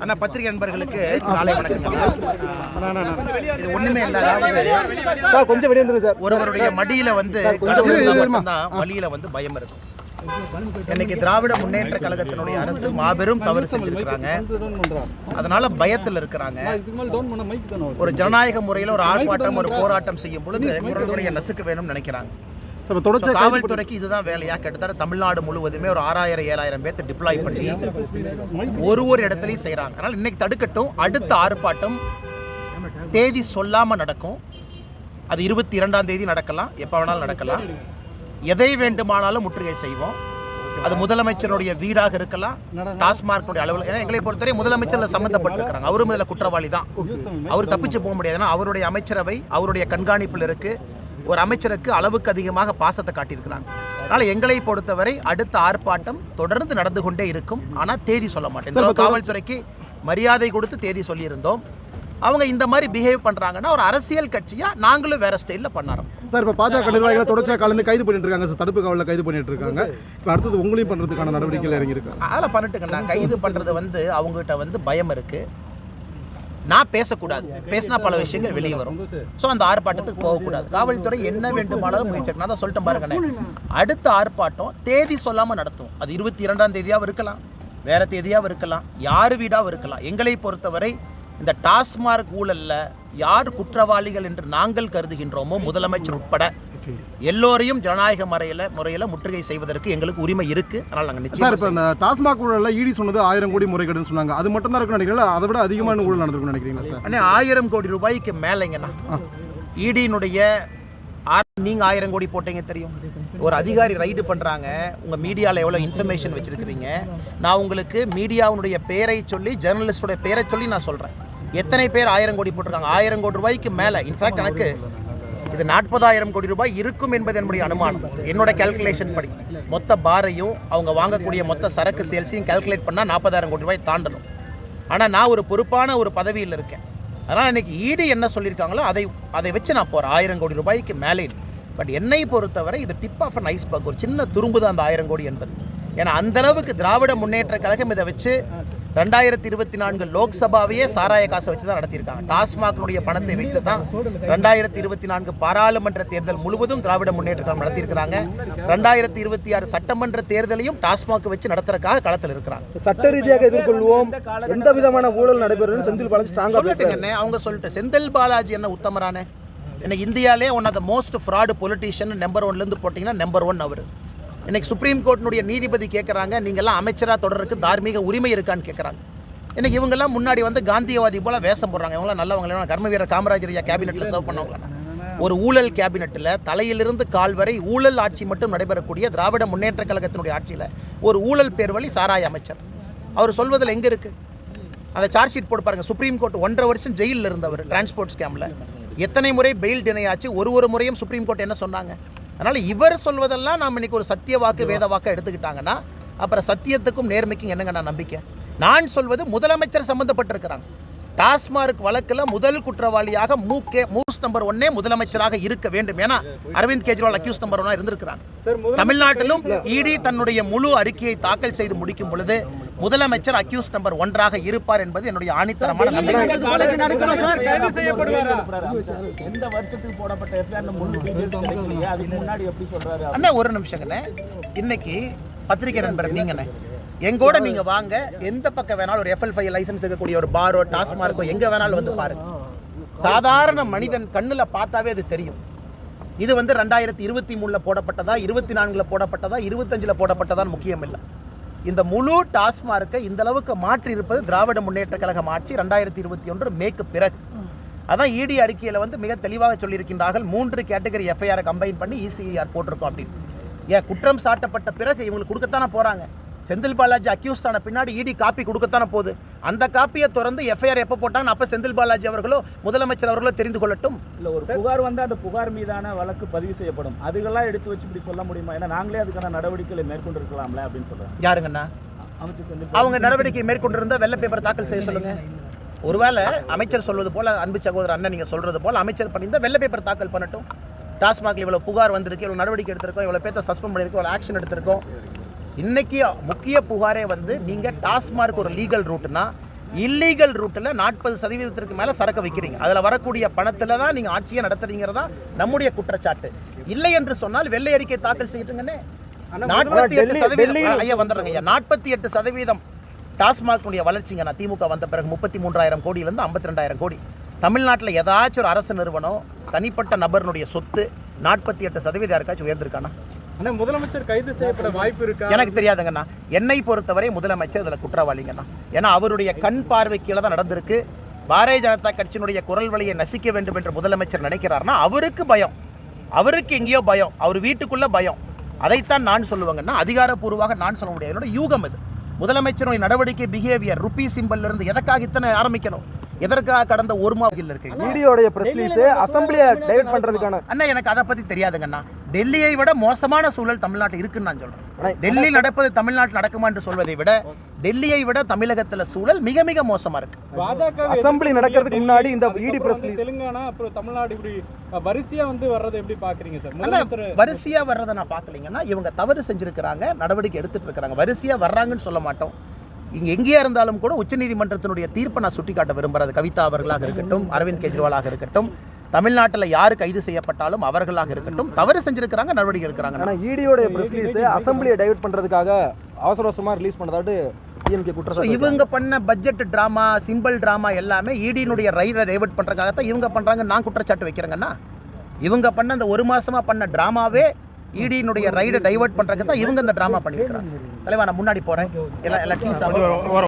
அண்ணா பத்திரிகை நண்பர்களுக்கு காலை வணக்கங்கள். இது ஒண்ணுமே இல்லாத கொஞ்சம் வெளியே வந்துருங்க சார். ஒருவருடைய மடியில வந்து வழியில வந்து பயம் இருக்கும். இன்னைக்கு திராவிட முன்னேற்ற கழகத்தினுடைய அரசு மாபெரும் தவறு செஞ்சிருக்கிறாங்க. அதனால பயத்தில் இருக்கிறாங்க. ஒரு ஜனநாயக முறையில் ஒரு ஆர்ப்பாட்டம் ஒரு போராட்டம் செய்யும் பொழுது குரல்களுடைய நசுக்க வேணும்னு நினைக்கிறாங்க. காவல்துறைக்கு இதுதான் வேலையா. கிட்டத்தட்ட தமிழ்நாடு முழுவதுமே ஒரு 6000-7000 பேர்த்து டிப்ளாய் பண்ணி ஒரு இடத்துலையும் செய்யறாங்க. அதனால இன்னைக்கு தடுக்கட்டும். அடுத்த ஆர்ப்பாட்டம் தேதி சொல்லாம நடக்கும். அது 22ஆம் தேதி நடக்கலாம், எப்ப வேணாலும் நடக்கலாம். எதை வேண்டுமானாலும் முற்றுகை செய்வோம். அது முதலமைச்சருடைய வீடாக இருக்கலாம், டாஸ்மார்க்குடைய அலுவலகம். ஏன்னா எங்களை பொறுத்தவரை முதலமைச்சர் சம்பந்தப்பட்டிருக்கிறாங்க. அவரும் இதில் குற்றவாளி தான். அவர் தப்பிச்சு போக முடியாது. ஏன்னா அவருடைய அமைச்சரவை அவருடைய கண்காணிப்பில் இருக்கு. ஒரு அமைச்சருக்கு அளவுக்கு அதிகமாக பாசத்தை காட்டியிருக்கிறாங்க. அதனால் எங்களை பொறுத்தவரை அடுத்த ஆர்ப்பாட்டம் தொடர்ந்து நடந்து கொண்டே இருக்கும். ஆனால் தேதி சொல்ல மாட்டேன். காவல்துறைக்கு மரியாதை கொடுத்து தேதி சொல்லியிருந்தோம். அவங்க இந்த மாதிரி பிஹேவ் பண்ணுறாங்கன்னா ஒரு அரசியல் கட்சியாக நாங்களும் வேறு ஸ்டைலில் பண்ணறோம் சார். இப்போ பாஜக நிர்வாகிகளை தொடர்ச்சியாக கலந்து கைது பண்ணிட்டு இருக்காங்க சார். தடுப்பு காவலில் கைது பண்ணிட்டு இருக்காங்க. இப்போ அடுத்தது உங்களையும் பண்ணுறதுக்கான நடவடிக்கைகள் இறங்கியிருக்காங்க. அதெல்லாம் பண்ணிட்டுங்கண்ணா. கைது பண்ணுறது வந்து அவங்ககிட்ட வந்து பயம் இருக்குது. நான் பேசக்கூடாது, பேசினா பல விஷயங்கள் வெளியே வரும். ஸோ அந்த ஆர்ப்பாட்டத்துக்கு போகக்கூடாது. காவல்துறை என்ன வேண்டுமானாலும் முயற்சி. நான் தான் சொல்லிட்டேன் பாருங்கண்ணே, அடுத்த ஆர்ப்பாட்டம் தேதி சொல்லாமல் நடத்தும். அது 22ஆம் தேதியாகவும் இருக்கலாம், வேறு தேதியாகவும் இருக்கலாம், யார் வீடாகவும் இருக்கலாம். எங்களை பொறுத்தவரை இந்த டாஸ்மார்க் ஊழல்ல யார் குற்றவாளிகள் என்று நாங்கள் கருதுகின்றோமோ முதலமைச்சர் உட்பட எல்லோரையும் ஜனநாயக முறையில் முற்றுகை செய்வதற்கு எங்களுக்கு உரிமை இருக்கு. அதனால நாங்கள் நிச்சயம். இப்போ இந்த டாஸ்மாக் ஊழல்ல ஈடி சொன்னது 1000 கோடி முறைகேடுன்னு சொன்னாங்க. அது மட்டும் தான் இருக்குன்னு நினைக்கிறீங்களா? அதை விட அதிகமான ஊழல் நடந்திருக்குன்னு நினைக்கிறீங்களா சார்? அண்ணே 1000 கோடி ரூபாய்க்கு மேலேங்கண்ணா. ஈடியினுடைய நீங்க 1000 கோடி போட்டீங்க தெரியும். ஒரு அதிகாரி ரைடு பண்றாங்க. உங்க மீடியாவில் எவ்வளோ இன்ஃபர்மேஷன் வச்சிருக்கிறீங்க. நான் உங்களுக்கு மீடியாவுடைய பேரை சொல்லி ஜேர்னலிஸ்டோட பேரை சொல்லி நான் சொல்றேன். எத்தனை பேர் 1000 கோடி போட்டிருக்காங்க? 1000 கோடி ரூபாய்க்கு மேலே. இன்ஃபேக்ட் எனக்கு இது 40,000 கோடி ரூபாய் இருக்கும் என்பது என்னுடைய அனுமானம். என்னோட கேல்குலேஷன் படி மொத்த பாரையும் அவங்க வாங்கக்கூடிய மொத்த சரக்கு சேல்ஸையும் கேல்குலேட் பண்ணால் 40,000 கோடி ரூபாய் தாண்டணும். ஆனால் நான் ஒரு பொறுப்பான ஒரு பதவியில் இருக்கேன். அதனால் இன்னைக்கு ஈடி என்ன சொல்லியிருக்காங்களோ அதை வச்சு நான் போகிறேன். 1000 கோடி ரூபாய்க்கு மேலே. பட் என்னை பொறுத்தவரை இது டிப் ஆஃப் அன் ஐஸ்பர்க். ஒரு சின்ன துரும்பு தான் அந்த 1000 கோடி என்பது. ஏன்னா அந்த அளவுக்கு திராவிட முன்னேற்ற கழகம் இதை வச்சு 2024 லோக்சபாவையே சாராய காசை வச்சு தான் நடத்தியிருக்காங்க. டாஸ்மாகினுடைய பணத்தை வைத்து தான் 2024 பாராளுமன்ற தேர்தல் முழுவதும் திராவிட முன்னேற்ற கழகம் நடத்தியிருக்கிறாங்க. 2026 சட்டமன்ற தேர்தலையும் டாஸ்மாக் வச்சு நடத்துறதுக்காக களத்தில் இருக்கிறாங்க. சட்ட ரீதியாக எதிர்கொள்வோம். எந்த விதமான ஊழல் நடைபெறும் செந்தில் பாலாஜி சொல்லிட்டு அவங்க சொல்லிட்டு செந்தில் பாலாஜி என்ன உத்தமரானே. இன்னைக்கு இந்தியாவிலே one of the most fraud politician number 1லேருந்து போட்டிங்கன்னா நம்பர் 1 அவர். இன்னைக்கு சுப்ரீம் கோர்ட்டினுடைய நீதிபதி கேட்குறாங்க, நீங்கள்லாம் அமைச்சராக தொடருக்கு தார்மீக உரிமை இருக்கான்னு கேட்குறாங்க. இன்னைக்கு இவங்கெல்லாம் முன்னாடி வந்து காந்தியவாதி போல வேஷம் போடுறாங்க. இவங்களாம் நல்லவங்களா? கர்ம வீரர் காமராஜர் கேபினெட்டில் சர்வ் பண்ணவங்களா? ஒரு ஊழல் கேபினெட்டில் தலையிலிருந்து கால் வரை ஊழல் ஆட்சி மட்டும் நடைபெறக்கூடிய திராவிட முன்னேற்ற கழகத்தினுடைய ஆட்சியில் ஒரு ஊழல் பேர் வழி சாராய அமைச்சர். அவர் சொல்வதில் எங்கே இருக்குது? அதை சார்ஜ் ஷீட் போட்டு பாருங்கள். சுப்ரீம் கோர்ட் 1.5 வருஷம் ஜெயிலில் இருந்தவர் டிரான்ஸ்போர்ட் ஸ்கேமில். எத்தனை முறை பெயில் டினை ஆச்சு. ஒரு முறையும் சுப்ரீம் கோர்ட் என்ன சொன்னாங்க? அதனால் இவர் சொல்வதெல்லாம் நாம் இன்னைக்கு ஒரு சத்திய வாக்கு வேத வாக்கு எடுத்துக்கிட்டாங்கன்னா அப்புறம் சத்தியத்துக்கும் நேர்மைக்கும் என்னங்க நான் நம்பிக்கை? நான் சொல்வது முதலமைச்சர் சம்பந்தப்பட்டிருக்கிறாங்க. டாஸ்மார்க் வழக்கில் முதல் குற்றவாளியாக மூஸ் நம்பர் 1 முதலமைச்சராக இருக்க வேண்டும். ஏன்னா அரவிந்த் கெஜ்ரிவால் அக்யூஸ் நம்பர் 1 இருந்திருக்கிறாங்க. தமிழ்நாட்டிலும் இடி தன்னுடைய முழு அறிக்கையை தாக்கல் செய்து முடிக்கும் பொழுது முதலமைச்சர் அக்யூஸ் நம்பர் 1 இருப்பார் என்பது என்னுடைய ஆணித்தரமான நம்பிக்கை. அண்ணா ஒரு நிமிஷங்கண்ணே, இன்னைக்கு பத்திரிகை நண்பர் நீங்கண்ணே எங்கூட நீங்க வாங்க. எந்த பக்கம் வேணாலும் ஒரு FL5 லைசன்ஸ் இருக்கக்கூடிய ஒரு பாரோ டாஸ்மார்க்கோ எங்க வேணாலும் வந்து பாருங்க. சாதாரண மனிதன் கண்ணுல பார்த்தாவே அது தெரியும். இது வந்து 2023 போடப்பட்டதா, 24 போடப்பட்டதா, 25 போடப்பட்டதான் முக்கியம் இல்லை. இந்த முழு டாஸ்மார்க்கை இந்த அளவுக்கு மாற்றி இருப்பது திராவிட முன்னேற்ற கழகம் ஆட்சி 2021 மேக்கு பிறகு. அதான் இடி அறிக்கையில் வந்து மிக தெளிவாக சொல்லியிருக்கின்றார்கள். 3 கேட்டகரி FIR கம்பைன் பண்ணி ECIR போட்டிருக்கோம் அப்படின்னு. ஏன் குற்றம் சாட்டப்பட்ட பிறகு இவங்களுக்கு கொடுக்கத்தானே போகிறாங்க. செந்தில் பாலாஜி அக்யூஸ்ட் ஆன பின்னாடி இடி காப்பி கொடுக்கத்தானே போகுது. அந்த காப்பியை திறந்து FIR எப்போ போட்டாங்க அப்போ செந்தில் பாலாஜி அவர்களோ முதலமைச்சர் அவர்களோ தெரிந்து கொள்ளட்டும். இல்லை ஒரு புகார் வந்து அந்த புகார் மீதான வழக்கு பதிவு செய்யப்படும். அதுக்கெல்லாம் எடுத்து வச்சு இப்படி சொல்ல முடியுமா? ஏன்னா நாங்களே அதுக்கான நடவடிக்கைகளை மேற்கொண்டிருக்கலாம்ல அப்படின்னு சொல்கிறேன். யாருங்கண்ணா? அவங்க நடவடிக்கை மேற்கொண்டிருந்தா வெள்ளை பேப்பர் தாக்கல் செய்ய சொல்லுங்க. ஒருவேளை அமைச்சர் சொல்வது போல, அன்பு சகோதரர் அண்ணன் நீங்கள் சொல்றது போல அமைச்சர் பண்ணியிருந்தால் வெள்ளை பேப்பர் தாக்கல் பண்ணட்டும். டாஸ்மாகில் இவ்வளோ புகார் வந்திருக்கு, இவ்வளோ நடவடிக்கை எடுத்திருக்கோம், இவ்வளோ பேர்த்த சஸ்பெண்ட் பண்ணியிருக்கோம், இவ்வளோ ஆக்ஷன் எடுத்திருக்கோம். இன்னைக்கு முக்கிய புகாரே வந்து நீங்கள் டாஸ்மார்க் ஒரு லீகல் ரூட்னா இல்லீகல் ரூட்டில் 40% மேலே சரக்கு வைக்கிறீங்க. அதில் வரக்கூடிய பணத்தில் தான் நீங்கள் ஆட்சியை நடத்துறீங்கிறதா நம்முடைய குற்றச்சாட்டு. இல்லை என்று சொன்னால் வெள்ளை அறிக்கை தாக்கல் செய்யட்டுங்கண்ணே. 48% ஐயா வந்துடுறேங்க ஐயா. 48% டாஸ்மார்க்குடைய வளர்ச்சிங்க. நான் திமுக வந்த பிறகு 33,000 கோடியிலேருந்து 52,000 கோடி. தமிழ்நாட்டில் ஏதாச்சும் ஒரு அரசு நிறுவனம் தனிப்பட்ட நபருடைய சொத்து 48% யாருக்காச்சும் உயர்ந்திருக்கானா? ஆனால் முதலமைச்சர் கைது செய்யப்பட வாய்ப்பு இருக்கா? எனக்கு தெரியாதுங்கண்ணா. என்னை பொறுத்தவரை முதலமைச்சர் இதில் குற்றவாளிங்கண்ணா. ஏன்னா அவருடைய கண் பார்வை கீழே தான் நடந்திருக்கு. பாரதிய ஜனதா கட்சியினுடைய குரல் வழியை நசிக்க வேண்டும் என்று முதலமைச்சர் நினைக்கிறார்னா அவருக்கு பயம், அவருக்கு எங்கேயோ பயம், அவர் வீட்டுக்குள்ள பயம். அதைத்தான் நான் சொல்லுவாங்கன்னா அதிகாரப்பூர்வமாக நான் சொல்ல முடியாது. என்னோட யூகம் இது. முதலமைச்சருடைய நடவடிக்கை பிஹேவியர் ருப்பி சிம்பல்ல இருந்து எதற்காக இத்தனை ஆரம்பிக்கணும்? எதற்காக கடந்த ஒரு மாதத்தில் இருக்கு ஈடியோட பிரஸ் ரிலீஸ் அசெம்பிளியை டைவர்ட் பண்றதுக்கான அண்ணா எனக்கு அதை பத்தி தெரியாதுங்கண்ணா. டெல்லியை விட மோசமான சூழல் தமிழ்நாட்டில் இருக்குன்னு நான் சொல்றேன். டெல்லியில் நடப்பது தமிழ்நாட்டில் நடக்குமா என்று சொல்வதை விட டெல்லியை விட தமிழகத்தில் சூழல் மிக மிக மோசமா இருக்கு. அசெம்பிளி நடக்கிறதுக்கு முன்னாடி இந்த இடி பிரஸ் தெலுங்கானா அப்புறம் தமிழ்நாடு இப்படி வரிசையா வந்து வர்றது எப்படி பாக்குறீங்க சார்? வரிசையா வர்றதை நான் பார்க்கலீங்கன்னா இவங்க தவறு செஞ்சிருக்கிறாங்க, நடவடிக்கை எடுத்துட்டு இருக்காங்க. வரிசையா வர்றாங்கன்னு சொல்ல மாட்டோம். இங்கே எங்கேயா இருந்தாலும் கூட உச்சநீதிமன்றத்தினுடைய தீர்ப்பை நான் சுட்டிக்காட்ட விரும்புகிறது. கவிதா அவர்களாக இருக்கட்டும், அரவிந்த் கெஜ்ரிவாலாக இருக்கட்டும், தமிழ்நாட்டில் யார் கைது செய்யப்பட்டாலும் அவர்களாக இருக்கட்டும், தவறு செஞ்சிருக்கிறாங்க, நடவடிக்கை எடுக்கிறாங்க. ஆனால் ஈடியோட பிரஸ் ரிலீஸ் அசெம்பிளியை டைவர்ட் பண்றதுக்காக அவசர அவசரமாக ரிலீஸ் பண்ணதாட்டு டிஎம்கே குற்றச்சாட்டு. இவங்க பண்ண பட்ஜெட் டிராமா, சிம்பிள் டிராமா எல்லாமே ஈடியினுடைய ரைடை டைவர்ட் பண்ணுறதுக்காகத்தான் இவங்க பண்ணுறாங்க. நான் குற்றச்சாட்டு வைக்கிறேங்கன்னா இவங்க பண்ண அந்த ஒரு மாசமா பண்ண டிராமாவே ஈடியினுடைய ரைடை டைவர்ட் பண்ணுறதுக்கு தான் இவங்க இந்த டிராமா பண்ணியிருக்கிறாங்க. தலைவா நான் முன்னாடி போகிறேன். எல்லாம் டீ சாப்பிட்டு